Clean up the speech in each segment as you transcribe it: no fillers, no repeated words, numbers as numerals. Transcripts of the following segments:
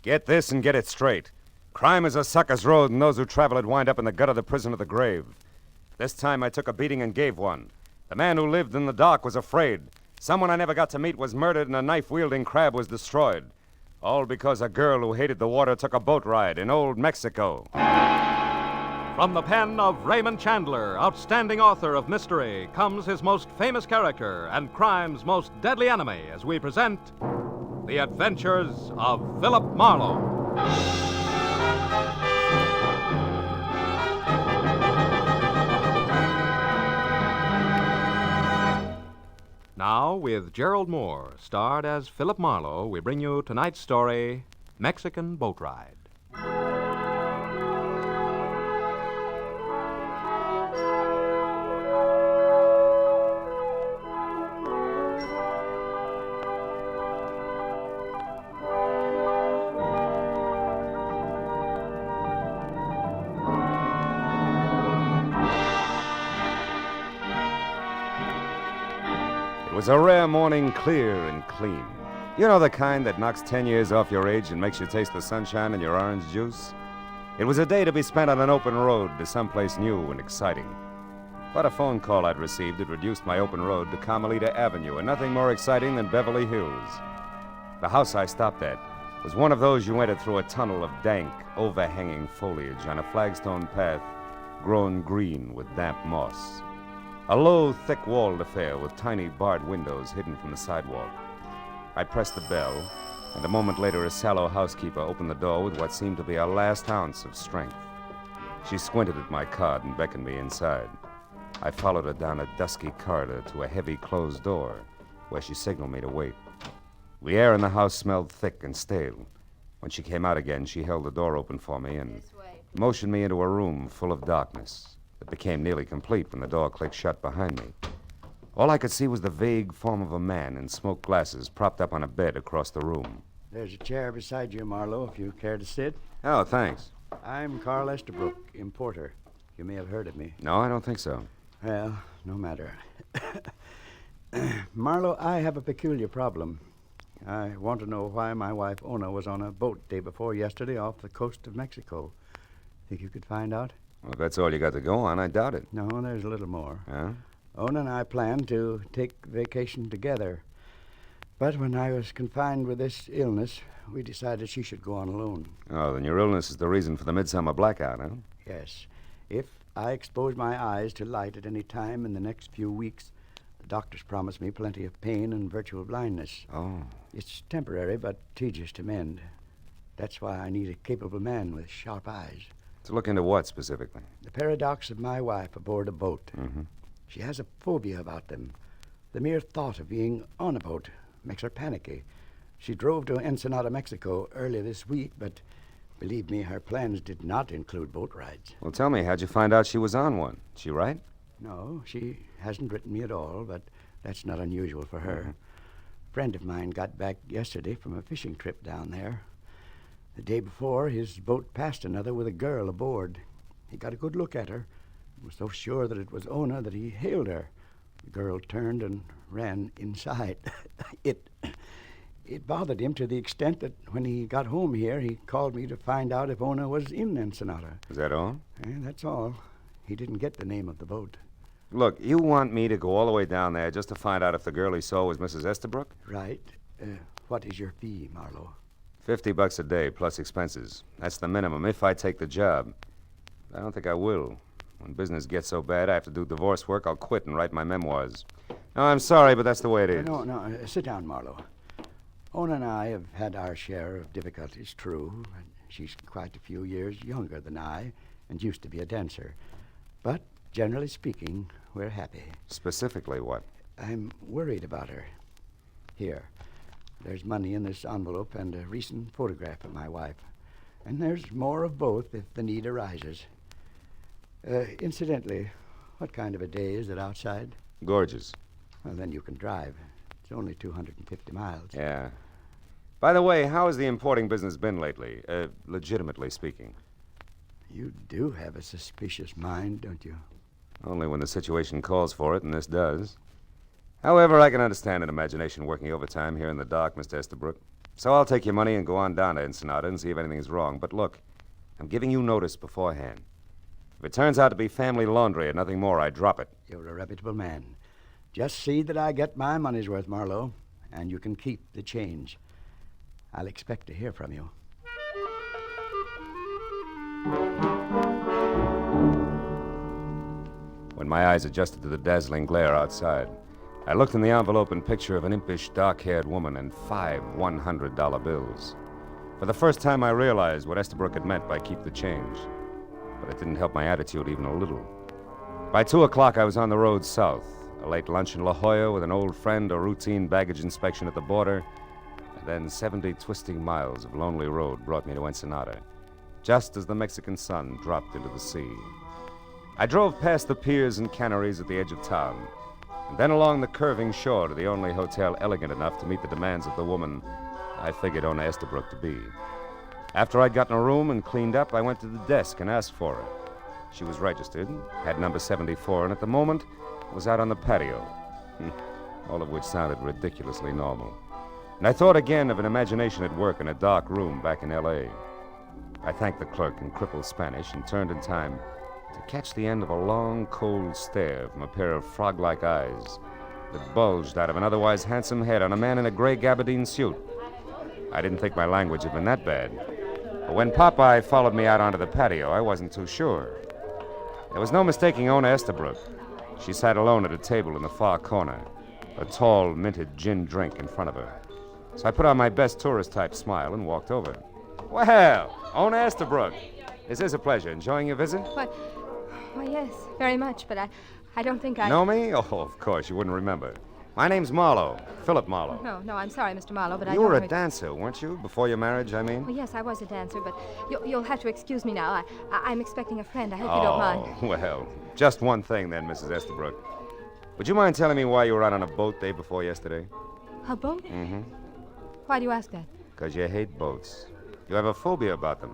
Get this and get it straight. Crime is a sucker's road, and those who travel it wind up in the gut of the prison of the grave. This time I took a beating and gave one. The man who lived in the dock was afraid. Someone I never got to meet was murdered, and a knife-wielding crab was destroyed. All because a girl who hated the water took a boat ride in old Mexico. From the pen of Raymond Chandler, outstanding author of mystery, comes his most famous character and crime's most deadly enemy as we present The Adventures of Philip Marlowe. Now, with Gerald Moore, starred as Philip Marlowe, we bring you tonight's story, Mexican Boat Ride. It was a rare morning, clear and clean. You know, the kind that knocks 10 years off your age and makes you taste the sunshine in your orange juice? It was a day to be spent on an open road to someplace new and exciting. But a phone call I'd received had reduced my open road to Carmelita Avenue, and nothing more exciting than Beverly Hills. The house I stopped at was one of those you entered through a tunnel of dank, overhanging foliage on a flagstone path grown green with damp moss. A low, thick-walled affair with tiny barred windows hidden from the sidewalk. I pressed the bell, and a moment later a sallow housekeeper opened the door with what seemed to be a last ounce of strength. She squinted at my card and beckoned me inside. I followed her down a dusky corridor to a heavy closed door, where she signaled me to wait. The air in the house smelled thick and stale. When she came out again, she held the door open for me and motioned me into a room full of darkness. It became nearly complete when the door clicked shut behind me. All I could see was the vague form of a man in smoked glasses propped up on a bed across the room. There's a chair beside you, Marlowe, if you care to sit. Oh, thanks. I'm Carl Estabrook, importer. You may have heard of me. No, I don't think so. Well, no matter. Marlowe, I have a peculiar problem. I want to know why my wife, Ona, was on a boat day before yesterday off the coast of Mexico. Think you could find out? Well, if that's all you got to go on, I doubt it. No, there's a little more. Huh? Ona and I planned to take vacation together. But when I was confined with this illness, we decided she should go on alone. Oh, then your illness is the reason for the midsummer blackout, huh? Yes. If I expose my eyes to light at any time in the next few weeks, the doctors promised me plenty of pain and virtual blindness. Oh. It's temporary, but tedious to mend. That's why I need a capable man with sharp eyes. To look into what specifically? The paradox of my wife aboard a boat. Mm-hmm. She has a phobia about them. The mere thought of being on a boat makes her panicky. She drove to Ensenada, Mexico earlier this week, but believe me, her plans did not include boat rides. Well, tell me, how'd you find out she was on one? She right? No, she hasn't written me at all, but that's not unusual for her. Mm-hmm. A friend of mine got back yesterday from a fishing trip down there. The day before, his boat passed another with a girl aboard. He got a good look at her. He was so sure that it was Ona that he hailed her. The girl turned and ran inside. It bothered him to the extent that when he got home here, he called me to find out if Ona was in Ensenada. Is that all? That's all. He didn't get the name of the boat. Look, you want me to go all the way down there just to find out if the girl he saw was Mrs. Estabrook? Right. What is your fee, Marlowe? $50 a day plus expenses. That's the minimum if I take the job. I don't think I will. When business gets so bad I have to do divorce work, I'll quit and write my memoirs. No, I'm sorry, but that's the way it is. No, sit down, Marlowe. Ona and I have had our share of difficulties, true. She's quite a few years younger than I and used to be a dancer. But generally speaking, we're happy. Specifically what? I'm worried about her. Here. There's money in this envelope and a recent photograph of my wife. And there's more of both if the need arises. Incidentally, what kind of a day is it outside? Gorgeous. Well, then you can drive. It's only 250 miles. Yeah. By the way, how has the importing business been lately, legitimately speaking? You do have a suspicious mind, don't you? Only when the situation calls for it, and this does. However, I can understand an imagination working overtime here in the dock, Mr. Estabrook. So I'll take your money and go on down to Ensenada and see if anything's wrong. But look, I'm giving you notice beforehand. If it turns out to be family laundry and nothing more, I drop it. You're a reputable man. Just see that I get my money's worth, Marlowe, and you can keep the change. I'll expect to hear from you. When my eyes adjusted to the dazzling glare outside, I looked in the envelope and picture of an impish, dark-haired woman and 5 $100 bills. For the first time, I realized what Estabrook had meant by keep the change. But it didn't help my attitude even a little. By 2 o'clock, I was on the road south. A late lunch in La Jolla with an old friend, a routine baggage inspection at the border, and then 70 twisting miles of lonely road brought me to Ensenada, just as the Mexican sun dropped into the sea. I drove past the piers and canneries at the edge of town, and then along the curving shore to the only hotel elegant enough to meet the demands of the woman I figured Ona Estabrook to be. After I'd gotten a room and cleaned up, I went to the desk and asked for her. She was registered, had number 74, and at the moment was out on the patio. All of which sounded ridiculously normal. And I thought again of an imagination at work in a dark room back in L.A. I thanked the clerk in crippled Spanish and turned in time to catch the end of a long, cold stare from a pair of frog-like eyes that bulged out of an otherwise handsome head on a man in a gray gabardine suit. I didn't think my language had been that bad. But when Popeye followed me out onto the patio, I wasn't too sure. There was no mistaking Ona Estabrook. She sat alone at a table in the far corner, a tall, minted gin drink in front of her. So I put on my best tourist-type smile and walked over. Well, Ona Estabrook, this is a pleasure. Enjoying your visit? Why, yes, very much, but I don't think I... Know me? Oh, of course, you wouldn't remember. My name's Marlowe, Philip Marlowe. No, I'm sorry, Mr. Marlowe, but I You don't... were a dancer, weren't you? Before your marriage, I mean? Well, yes, I was a dancer, but you'll have to excuse me now. I'm expecting a friend. I hope you don't mind. Oh, well, just one thing then, Mrs. Estabrook. Would you mind telling me why you were out on a boat day before yesterday? A boat? Mm-hmm. Why do you ask that? Because you hate boats. You have a phobia about them.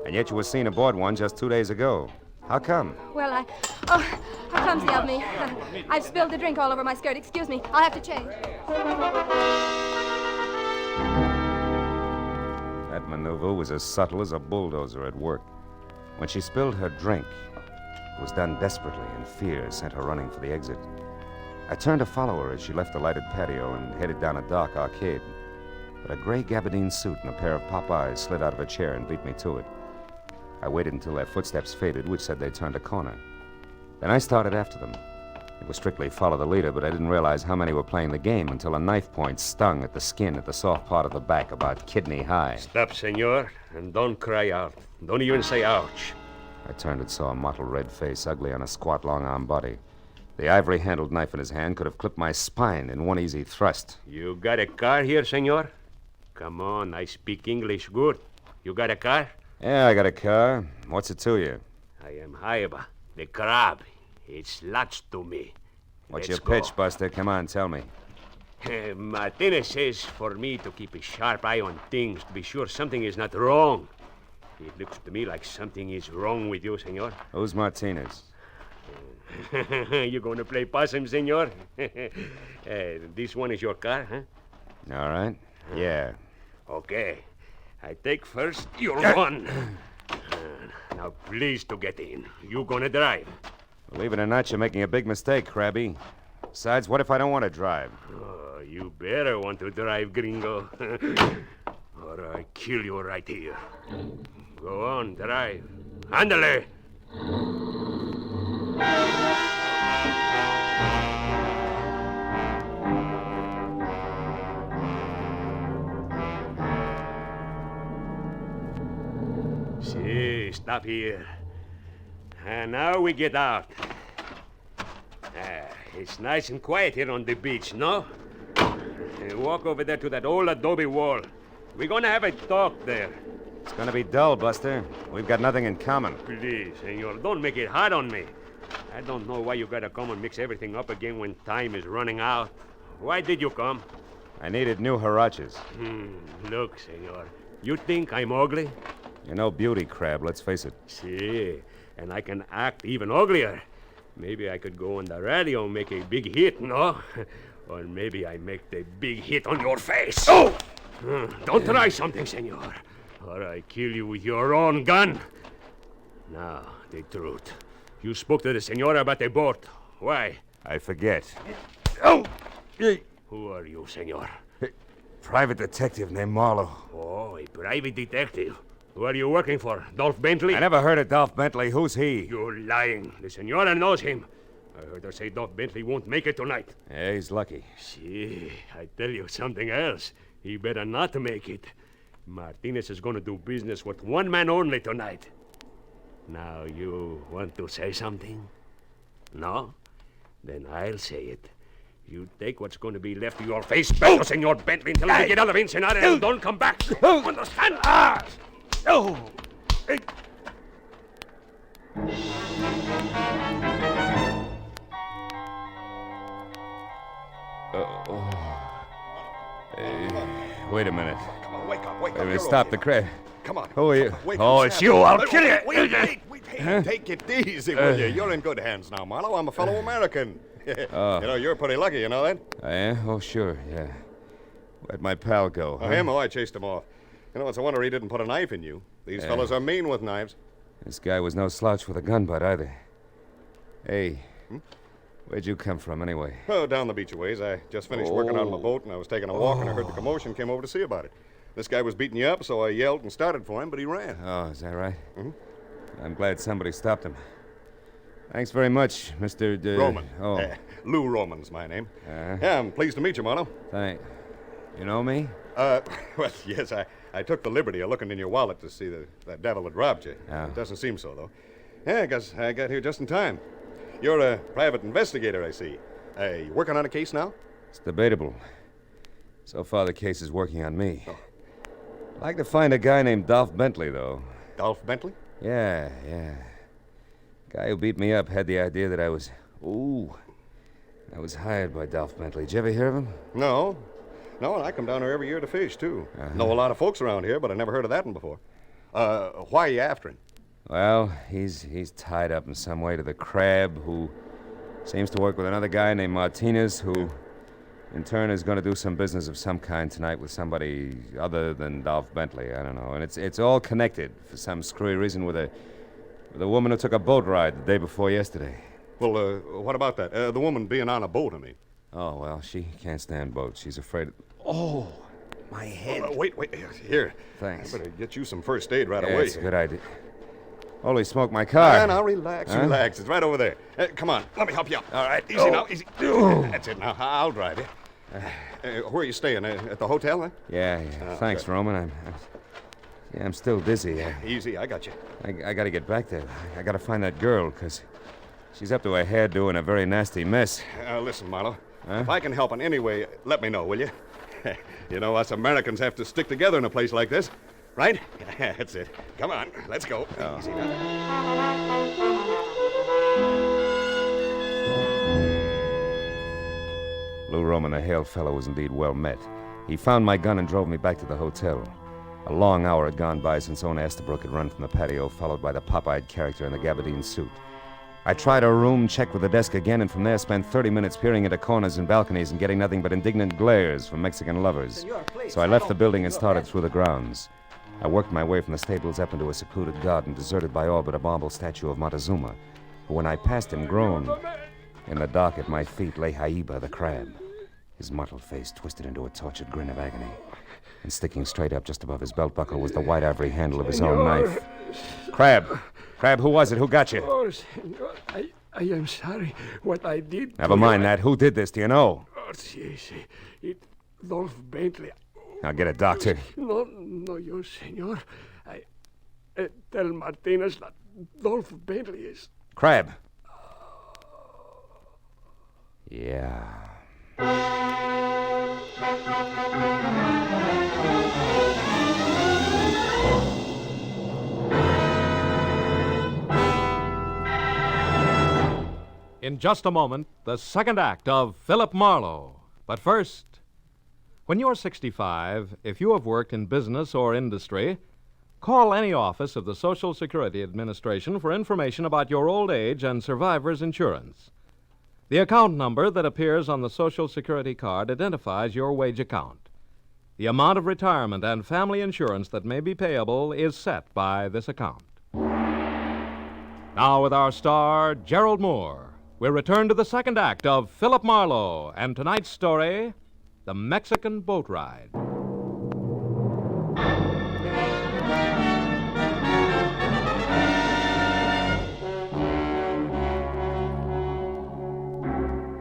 And yet you were seen aboard one just 2 days ago. How come? Well, how clumsy of me. I've spilled the drink all over my skirt. Excuse me. I'll have to change. That maneuver was as subtle as a bulldozer at work. When she spilled her drink, it was done desperately, and fear sent her running for the exit. I turned to follow her as she left the lighted patio and headed down a dark arcade. But a gray gabardine suit and a pair of Popeyes slid out of a chair and beat me to it. I waited until their footsteps faded, which said they turned a corner. Then I started after them. It was strictly follow the leader, but I didn't realize how many were playing the game until a knife point stung at the skin at the soft part of the back, about kidney high. Stop, senor, and don't cry out. Don't even say ouch. I turned and saw a mottled red face, ugly on a squat, long-arm body. The ivory-handled knife in his hand could have clipped my spine in one easy thrust. You got a car here, senor? Come on, I speak English good. You got a car? Yeah, I got a car. What's it to you? I am Haiba, the crab. It's lots to me. What's Let's your pitch, go. Buster? Come on, tell me. Martinez says for me to keep a sharp eye on things, to be sure something is not wrong. It looks to me like something is wrong with you, senor. Who's Martinez? You going to play possum, senor? This one is your car, huh? All right. Yeah. Okay. I take first your one. Now, please to get in. You gonna drive. Believe it or not, you're making a big mistake, Krabby. Besides, what if I don't want to drive? Oh, you better want to drive, gringo. Or I kill you right here. Go on, drive. Ándale. See, stop here. And now we get out. It's nice and quiet here on the beach, no? Walk over there to that old adobe wall. We're gonna have a talk there. It's gonna be dull, Buster. We've got nothing in common. Please, senor, don't make it hard on me. I don't know why you gotta come and mix everything up again when time is running out. Why did you come? I needed new huaraches. Look, senor, you think I'm ugly? You're no beauty, Crab, let's face it. See, and I can act even uglier. Maybe I could go on the radio and make a big hit, no? Or maybe I make the big hit on your face. Oh! Don't try something, senor, or I kill you with your own gun. Now, the truth. You spoke to the senora about the boat. Why? I forget. Who are you, senor? Private detective named Marlowe. Oh, a private detective. Who are you working for? Dolph Bentley? I never heard of Dolph Bentley. Who's he? You're lying. The senora knows him. I heard her say Dolph Bentley won't make it tonight. Yeah, he's lucky. See, I tell you something else. He better not make it. Martinez is going to do business with one man only tonight. Now, you want to say something? No? Then I'll say it. You take what's going to be left of your face back to Senor Bentley until we get out of Ensenada and don't come back. Understand? Wait a minute. Come on, wake up, wake Wait a up. minute, You're stop okay. the crowd. Come on. Who are you? Wake Oh, up, it's Sam. you. I'll Wait, kill you. Wait. Hey, take it easy, will you? You're in good hands now, Marlowe. I'm a fellow American. You're pretty lucky, you know that? I am? Oh, sure, yeah. Where'd my pal go? Oh, him? Oh, I chased him off. It's a wonder he didn't put a knife in you. These fellas are mean with knives. This guy was no slouch with a gun butt either. Hey, where'd you come from anyway? Oh, down the beach a ways. I just finished working on my boat, and I was taking a walk, and I heard the commotion, came over to see about it. This guy was beating you up, so I yelled and started for him, but he ran. Oh, is that right? I'm glad somebody stopped him. Thanks very much, Mr. Roman. Oh, Lou Roman's my name. Uh-huh. Yeah, I'm pleased to meet you, Marlowe. thank. You know me? Well, yes, I took the liberty of looking in your wallet to see that devil had robbed you. Oh. It doesn't seem so, though. Yeah, I guess I got here just in time. You're a private investigator, I see. You working on a case now? It's debatable. So far, the case is working on me. I'd like to find a guy named Dolph Bentley, though. Dolph Bentley? Yeah. Guy who beat me up had the idea that I was hired by Dolph Bentley. Did you ever hear of him? No, and I come down here every year to fish, too. Know a lot of folks around here, but I never heard of that one before. Why are you after him? Well, he's tied up in some way to the Crab, who seems to work with another guy named Martinez, who in turn is going to do some business of some kind tonight with somebody other than Dolph Bentley. I don't know. And it's all connected for some screwy reason with a woman who took a boat ride the day before yesterday. Well, what about that? The woman being on a boat, I mean. Oh, well, she can't stand boats. She's afraid of... Oh, my head. Wait. Here. Thanks. I better get you some first aid right Yeah, away. it's a good idea. Holy smoke, my car. Now, relax. It's right over there. Come on, let me help you out. All right, easy now, easy. That's it now. I'll drive you. Where are you staying? At the hotel, huh? Yeah. Thanks, okay. Roman. I'm still dizzy. Easy, I got you. I got to get back there. I got to find that girl, because she's up to her hair doing a very nasty mess. Listen, Marlowe. If I can help in any way, let me know, will you? Us Americans have to stick together in a place like this, right? That's it. Come on, let's go. Easy now. Lou Roman, the hail fellow, was indeed well met. He found my gun and drove me back to the hotel. A long hour had gone by since Ona Estabrook had run from the patio, followed by the pop-eyed character in the gabardine suit. I tried her room, checked with the desk again, and from there spent 30 minutes peering into corners and balconies and getting nothing but indignant glares from Mexican lovers. So I left the building and started through the grounds. I worked my way from the stables up into a secluded garden deserted by all but a marble statue of Montezuma, who, when I passed him, groaned. In the dark at my feet lay Haiba the crab, his mottled face twisted into a tortured grin of agony. And sticking straight up just above his belt buckle was the white ivory handle of his own knife. Crab, who was it? Who got you? Oh, senor, I am sorry what I did. Never mind that. Who did this? Do you know? Oh, sí. It Dolph Bentley. I'll get a doctor. No, yo, senor. I tell Martinez that Dolph Bentley is... Crab. Yeah. In just a moment, the second act of Philip Marlowe. But first, when you're 65, if you have worked in business or industry, call any office of the Social Security Administration for information about your old age and survivor's insurance. The account number that appears on the Social Security card identifies your wage account. The amount of retirement and family insurance that may be payable is set by this account. Now, with our star, Gerald Moore, we'll return to the second act of Philip Marlowe and tonight's story, The Mexican Boat Ride.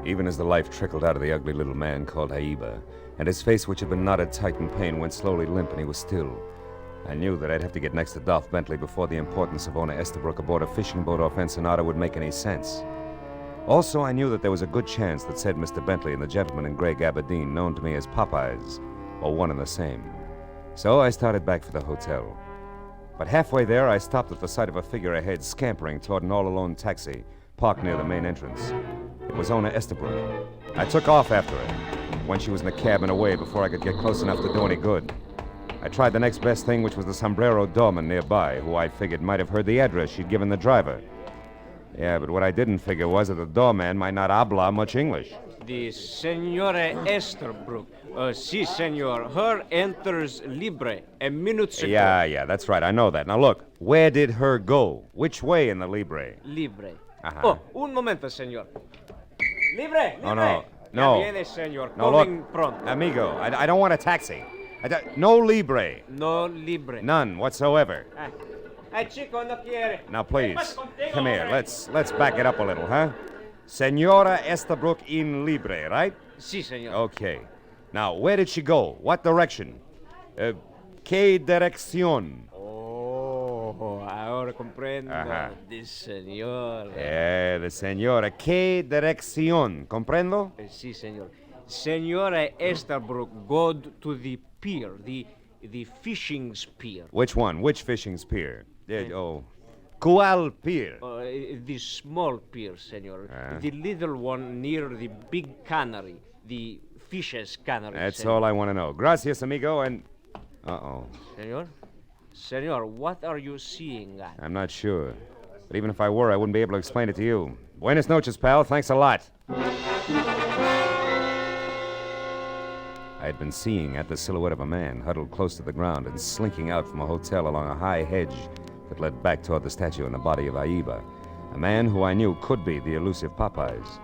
Even as the life trickled out of the ugly little man called Aiba, and his face, which had been knotted tight in pain, went slowly limp and he was still, I knew that I'd have to get next to Dolph Bentley before the importance of owner Estabrook aboard a fishing boat off Ensenada would make any sense. Also, I knew that there was a good chance that said Mr. Bentley and the gentleman in gray gabardine, known to me as Popeyes, were one and the same. So I started back for the hotel. But halfway there, I stopped at the sight of a figure ahead scampering toward an all-alone taxi parked near the main entrance. It was owner Estabrook. I took off after her, when she was in the cab and away before I could get close enough to do any good. I tried the next best thing, which was the sombrero doorman nearby, who I figured might have heard the address she'd given the driver. Yeah, but what I didn't figure was that the doorman might not habla much English. The Senora Estabrook. Si, senor. Her enters libre a minute ago. Yeah, that's right. I know that. Now look, where did her go? Which way in the Libre? Libre. Uh-huh. Oh, un momento, senor. Libre. Oh, no. No. Ya viene, senor. No, Coming look, pronto. amigo, I don't want a taxi. No Libre. No libre. None whatsoever. Ay, chico, no quiere. Now, please, come here. Let's back it up a little, huh? Senora Estabrook in Libre, right? Si, senor. Okay. Now, where did she go? What direction? ¿Qué dirección? Oh, ahora comprendo. Ajá. The senor. The señora. ¿Qué dirección? ¿Comprendo? Si, senor. Senora Estabrook go to the pier, the fishing pier. Which one? Which fishing pier? ¿Cuál pier? The small pier, senor. The little one near the big cannery, the fishes cannery. That's senor. all I want to know. Gracias, amigo, and... Uh-oh. Senor, what are you seeing at? I'm not sure. But even if I were, I wouldn't be able to explain it to you. Buenas noches, pal. Thanks a lot. I had been seeing the silhouette of a man huddled close to the ground and slinking out from a hotel along a high hedge that led back toward the statue in the body of Aiba, a man who I knew could be the elusive Popeyes.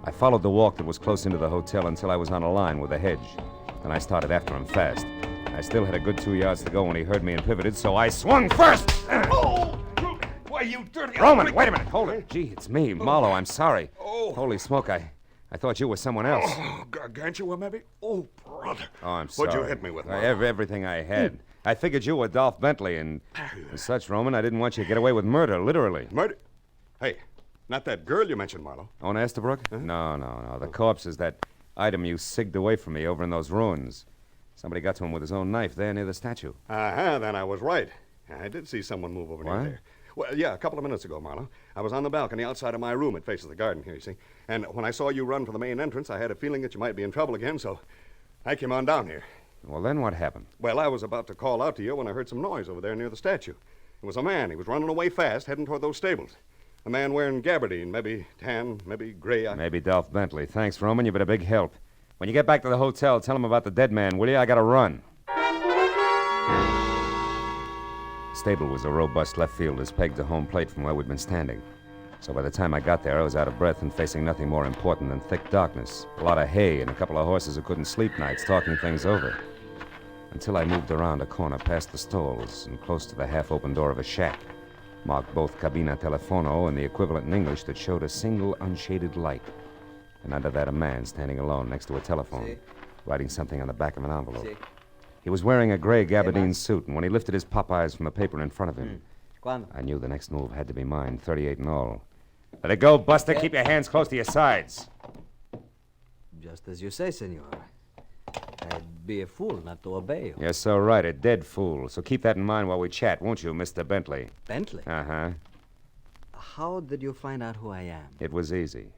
I followed the walk that was close into the hotel until I was on a line with the hedge. Then I started after him fast. I still had a good 2 yards to go when he heard me and pivoted, so I swung first! Oh! Why, you dirty... Roman, wait a minute. Hold it. Gee, it's me, Marlowe. I'm sorry. Oh. Holy smoke, I thought you were someone else. Oh, Gargantua, maybe? Oh, brother. Oh, I'm sorry. What'd you hit me with, Marlowe? Everything I had. I figured you were Dolph Bentley, and as such, Roman, I didn't want you to get away with murder, literally. Murder? Hey, not that girl you mentioned, Marlowe. Owner Estabrook? Huh? No. The corpse is that item you sigged away from me over in those ruins. Somebody got to him with his own knife there near the statue. Then I was right. I did see someone move over near there. Well, yeah, a couple of minutes ago, Marlowe. I was on the balcony outside of my room. It faces the garden here, you see. And when I saw you run for the main entrance, I had a feeling that you might be in trouble again, so I came on down here. Well, then what happened? Well, I was about to call out to you when I heard some noise over there near the statue. It was a man. He was running away fast, heading toward those stables. A man wearing gabardine, maybe tan, maybe gray. Maybe Dolph Bentley. Thanks, Roman. You've been a big help. When you get back to the hotel, tell him about the dead man, will you? I gotta run. Stable was a robust left field as pegged to home plate from where we'd been standing. So by the time I got there, I was out of breath and facing nothing more important than thick darkness, a lot of hay, and a couple of horses who couldn't sleep nights talking things over. Until I moved around a corner past the stalls and close to the half-open door of a shack, marked both cabina telefono and the equivalent in English that showed a single unshaded light. And under that, a man standing alone next to a telephone, writing something on the back of an envelope. He was wearing a gray gabardine suit, and when he lifted his Popeyes from the paper in front of him, I knew the next move had to be mine, 38 and all. Let it go, Buster. Keep your hands close to your sides. Just as you say, senor. I'd be a fool not to obey you. You're so right, a dead fool. So keep that in mind while we chat, won't you, Mr. Bentley? Bentley? Uh-huh. How did you find out who I am? It was easy.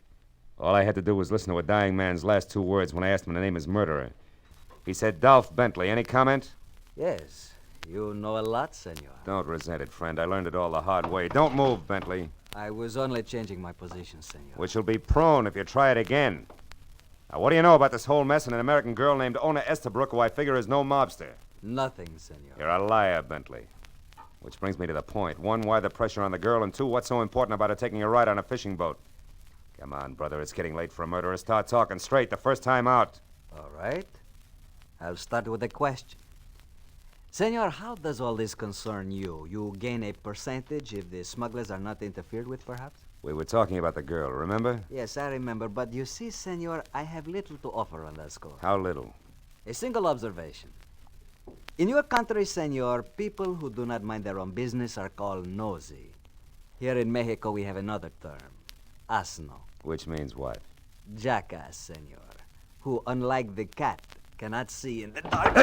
All I had to do was listen to a dying man's last two words when I asked him to name his murderer. He said, Dolph Bentley. Any comment? Yes. You know a lot, senor. Don't resent it, friend. I learned it all the hard way. Don't move, Bentley. I was only changing my position, senor. Which will be prone if you try it again. Now, what do you know about this whole mess and an American girl named Ona Estabrook, who I figure is no mobster? Nothing, senor. You're a liar, Bentley. Which brings me to the point. One, why the pressure on the girl? And two, what's so important about her taking a ride on a fishing boat? Come on, brother. It's getting late for a murderer. Start talking straight the first time out. All right. I'll start with a question. Senor, how does all this concern you? You gain a percentage if the smugglers are not interfered with, perhaps? We were talking about the girl, remember? Yes, I remember. But you see, senor, I have little to offer on that score. How little? A single observation. In your country, senor, people who do not mind their own business are called nosy. Here in Mexico, we have another term, asno. Which means what? Jackass, senor, who, unlike the cat, cannot see in the dark.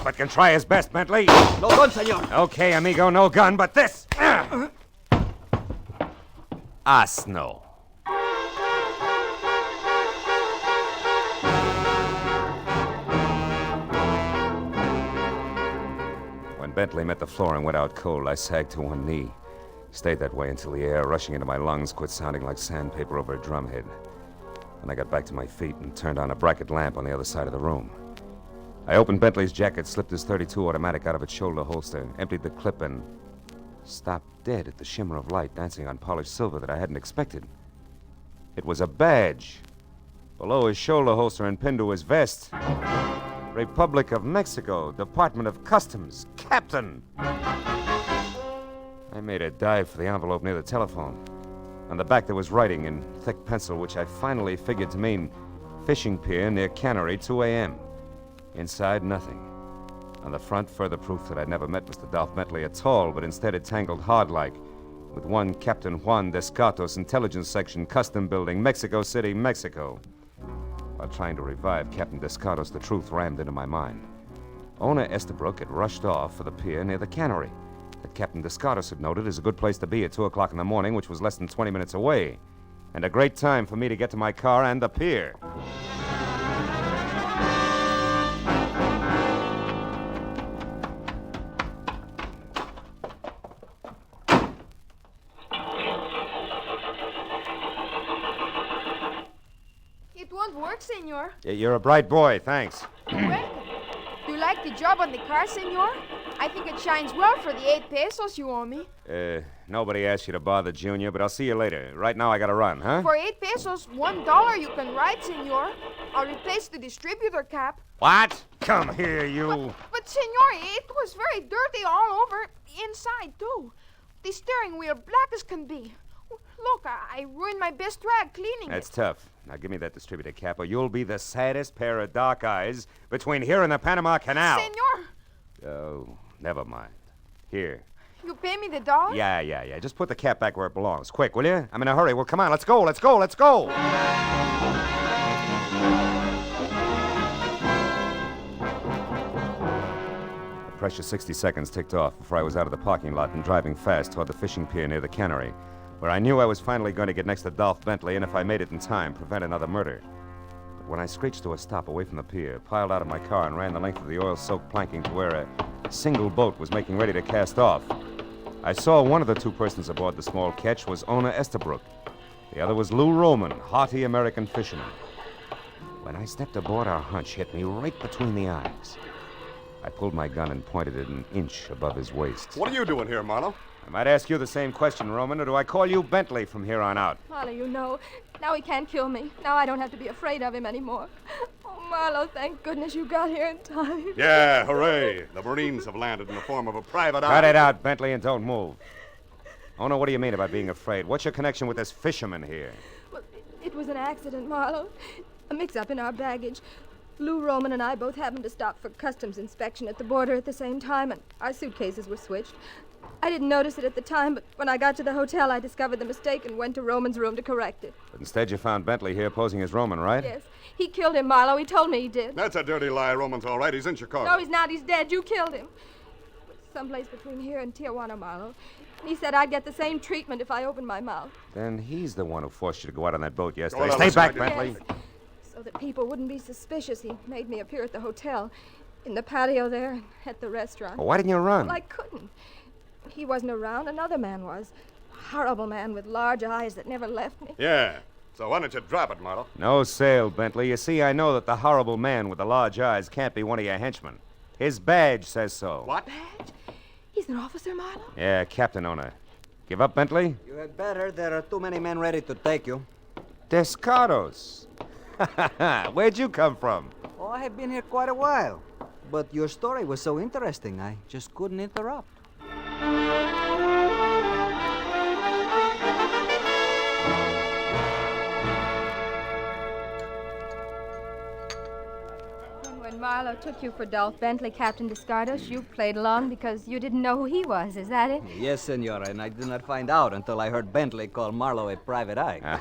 But can try his best, Bentley. No gun, senor. Okay, amigo, no gun, but this. Asno. When Bentley met the floor and went out cold, I sagged to one knee. Stayed that way until the air rushing into my lungs quit sounding like sandpaper over a drumhead. Then I got back to my feet and turned on a bracket lamp on the other side of the room. I opened Bentley's jacket, slipped his .32 automatic out of its shoulder holster, emptied the clip, and stopped dead at the shimmer of light dancing on polished silver that I hadn't expected. It was a badge. Below his shoulder holster and pinned to his vest. Republic of Mexico, Department of Customs, Captain. I made a dive for the envelope near the telephone. On the back there was writing in thick pencil, which I finally figured to mean fishing pier near Cannery, 2 a.m. Inside, nothing. On the front, further proof that I'd never met Mr. Dolph Bentley at all, but instead it tangled hard-like with one Captain Juan Descartos, Intelligence Section, Custom Building, Mexico City, Mexico. While trying to revive Captain Descartos, the truth rammed into my mind. Ona Estabrook had rushed off for the pier near the Cannery that Captain Descartos had noted as a good place to be at 2 o'clock in the morning, which was less than 20 minutes away, and a great time for me to get to my car and the pier. It won't work, senor. You're a bright boy, thanks. Welcome. Do you like the job on the car, senor? I think it shines well for the 8 pesos you owe me. Nobody asked you to bother Junior, but I'll see you later. Right now I gotta run, huh? For 8 pesos, $1 you can ride, senor. I'll replace the distributor cap. What? Come here, you. But senor, it was very dirty all over, inside too. The steering wheel black as can be. Look, I ruined my best rag cleaning That's it. tough. Now give me that distributor cap, or you'll be the saddest pair of dark eyes between here and the Panama Canal. Senor, Oh, never mind. Here. you pay me the $1? Yeah. Just put the cap back where it belongs. Quick, will you? I'm in a hurry. Well, come on, let's go. The precious 60 seconds ticked off before I was out of the parking lot and driving fast toward the fishing pier near the Cannery, where I knew I was finally going to get next to Dolph Bentley and, if I made it in time, prevent another murder. But when I screeched to a stop away from the pier, piled out of my car and ran the length of the oil-soaked planking to where a single boat was making ready to cast off, I saw one of the two persons aboard the small ketch was Ona Estabrook. The other was Lou Roman, haughty American fisherman. When I stepped aboard, our hunch hit me right between the eyes. I pulled my gun and pointed it an inch above his waist. What are you doing here, Marlowe? I might ask you the same question, Roman, or do I call you Bentley from here on out? Marlowe, you know, now he can't kill me. Now I don't have to be afraid of him anymore. Oh, Marlowe, thank goodness you got here in time. Yeah, hooray. The Marines have landed in the form of a private eye. Cut it out, Bentley, and don't move. Oh, no, what do you mean about being afraid? What's your connection with this fisherman here? Well, it was an accident, Marlowe. A mix-up in our baggage. Lou Roman and I both happened to stop for customs inspection at the border at the same time, and our suitcases were switched. I didn't notice it at the time, but when I got to the hotel, I discovered the mistake and went to Roman's room to correct it. But instead, you found Bentley here posing as Roman, right? Yes. He killed him, Marlowe. He told me he did. That's a dirty lie. Roman's all right. He's in Chicago. No, he's not. He's dead. You killed him. Someplace between here and Tijuana, Marlowe. He said I'd get the same treatment if I opened my mouth. Then he's the one who forced you to go out on that boat yesterday. Oh, Stay listen, back, I did- Bentley. Yes. So that people wouldn't be suspicious, he made me appear at the hotel, in the patio there, and at the restaurant. Well, why didn't you run? Well, I couldn't. He wasn't around. Another man was. A horrible man with large eyes that never left me. Yeah. So why don't you drop it, Marlowe? No sale, Bentley. You see, I know that the horrible man with the large eyes can't be one of your henchmen. His badge says so. What? Badge? He's an officer, Marlowe? Yeah, Captain Owner. Give up, Bentley? You had better. There are too many men ready to take you. Descartos. Where'd you come from? Oh, I have been here quite a while. But your story was so interesting, I just couldn't interrupt. When Marlowe took you for Dolph Bentley, Captain Descardos, you played along because you didn't know who he was. Is that it? Yes, senora, and I did not find out until I heard Bentley call Marlowe a private eye.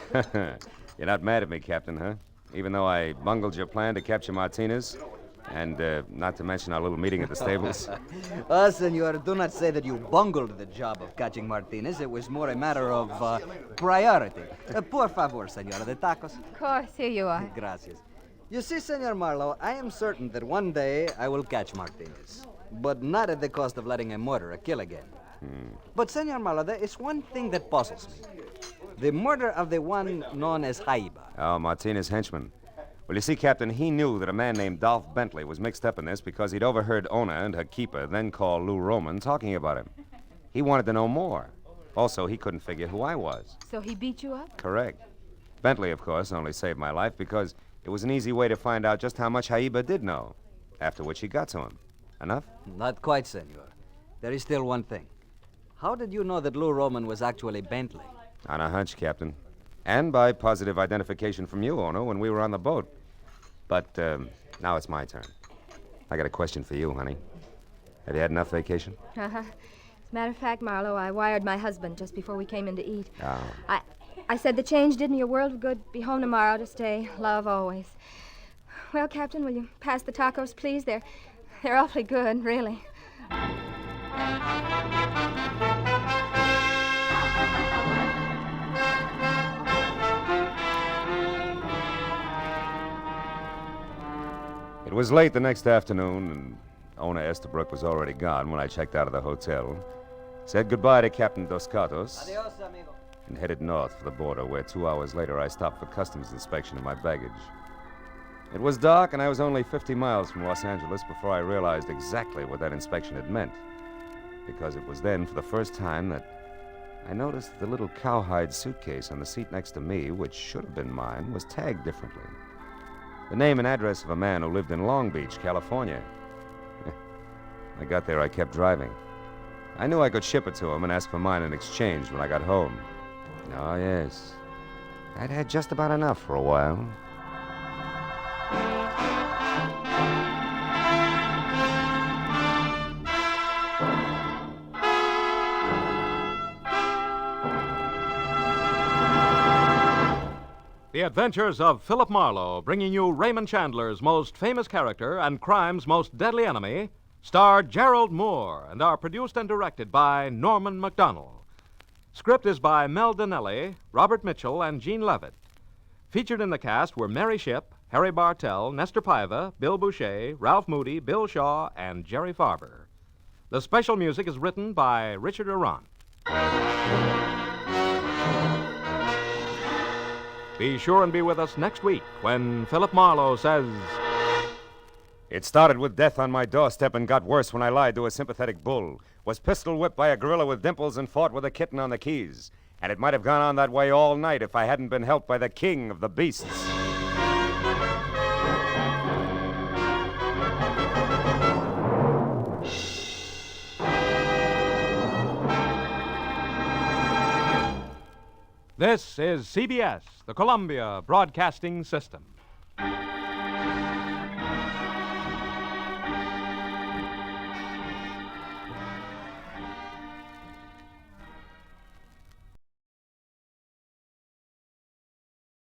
You're not mad at me, Captain, huh? Even though I bungled your plan to capture Martinez, and not to mention our little meeting at the stables. Senor, do not say that you bungled the job of catching Martinez. It was more a matter of priority. Por favor, senora, the tacos. Of course, here you are. Gracias. You see, Senor Marlowe, I am certain that one day I will catch Martinez, but not at the cost of letting a murderer kill again. But, Senor Marlowe, there is one thing that puzzles me. The murder of the one known as Jaiba. Oh, Martinez' henchman. Well, you see, Captain, he knew that a man named Dolph Bentley was mixed up in this because he'd overheard Ona and her keeper then call Lou Roman talking about him. He wanted to know more. Also, he couldn't figure who I was. So he beat you up? Correct. Bentley, of course, only saved my life because it was an easy way to find out just how much Jaiba did know, after which he got to him. Enough? Not quite, senor. There is still one thing. How did you know that Lou Roman was actually Bentley? On a hunch, Captain. And by positive identification from you, Ono, when we were on the boat. But now it's my turn. I got a question for you, honey. Have you had enough vacation? Uh-huh. As a matter of fact, Marlowe, I wired my husband just before we came in to eat. Oh. I said the change did me a world of good. Be home tomorrow to stay. Love always. Well, Captain, will you pass the tacos, please? They're awfully good, really. It was late the next afternoon, and Ona Estabrook was already gone when I checked out of the hotel. Said goodbye to Captain Dos Gatos. Adios, amigo. And headed north for the border, where 2 hours later I stopped for customs inspection of my baggage. It was dark, and I was only 50 miles from Los Angeles before I realized exactly what that inspection had meant. Because it was then, for the first time, that I noticed the little cowhide suitcase on the seat next to me, which should have been mine, was tagged differently. The name and address of a man who lived in Long Beach, California. I got there, I kept driving. I knew I could ship it to him and ask for mine in exchange when I got home. Oh, yes. I'd had just about enough for a while. The Adventures of Philip Marlowe, bringing you Raymond Chandler's most famous character and crime's most deadly enemy, starred Gerald Moore and are produced and directed by Norman MacDonald. Script is by Mel Donnelly, Robert Mitchell, and Gene Levitt. Featured in the cast were Mary Shipp, Harry Bartell, Nestor Paiva, Bill Boucher, Ralph Moody, Bill Shaw, and Jerry Farber. The special music is written by Richard Arant. Be sure and be with us next week when Philip Marlowe says... It started with death on my doorstep and got worse when I lied to a sympathetic bull, was pistol whipped by a gorilla with dimples, and fought with a kitten on the Keys. And it might have gone on that way all night if I hadn't been helped by the king of the beasts. This is CBS, the Columbia Broadcasting System.